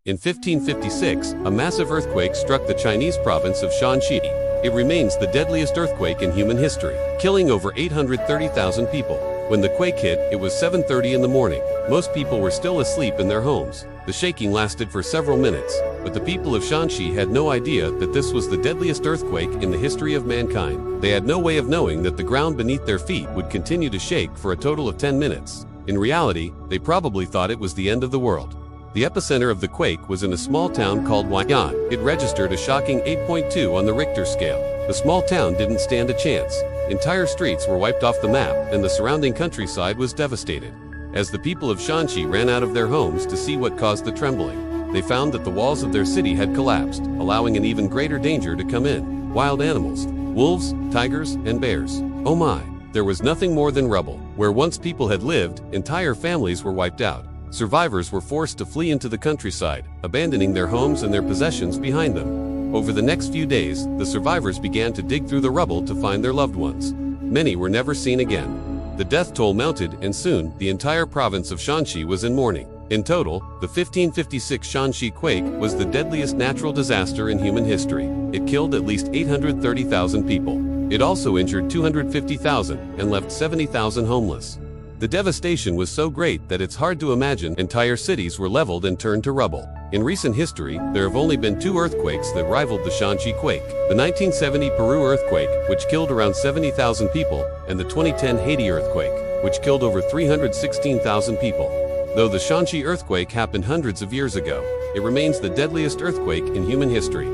In 1556, a massive earthquake struck the Chinese province of Shanxi. It remains the deadliest earthquake in human history, killing over 830,000 people. When the quake hit, it was 7:30 in the morning. Most people were still asleep in their homes. The shaking lasted for several minutes, but the people of Shanxi had no idea that this was the deadliest earthquake in the history of mankind. They had no way of knowing that the ground beneath their feet would continue to shake for a total of 10 minutes. In reality, they probably thought it was the end of the world. The epicenter of the quake was in a small town called Wei'an. It registered a shocking 8.2 on the Richter scale. The small town didn't stand a chance. Entire streets were wiped off the map, and the surrounding countryside was devastated. As the people of Shanxi ran out of their homes to see what caused the trembling, they found that the walls of their city had collapsed, allowing an even greater danger to come in. Wild animals, wolves, tigers, and bears. Oh my! There was nothing more than rubble. Where once people had lived, entire families were wiped out. Survivors were forced to flee into the countryside, abandoning their homes and their possessions behind them. Over the next few days, the survivors began to dig through the rubble to find their loved ones. Many were never seen again. The death toll mounted, and soon, the entire province of Shanxi was in mourning. In total, the 1556 Shanxi quake was the deadliest natural disaster in human history. It killed at least 830,000 people. It also injured 250,000 and left 70,000 homeless. The devastation was so great that it's hard to imagine. Entire cities were leveled and turned to rubble. In recent history, there have only been two earthquakes that rivaled the Shanxi quake. The 1970 Peru earthquake, which killed around 70,000 people, and the 2010 Haiti earthquake, which killed over 316,000 people. Though the Shanxi earthquake happened hundreds of years ago, it remains the deadliest earthquake in human history.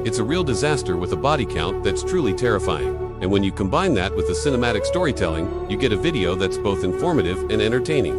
It's a real disaster with a body count that's truly terrifying. And when you combine that with the cinematic storytelling, you get a video that's both informative and entertaining.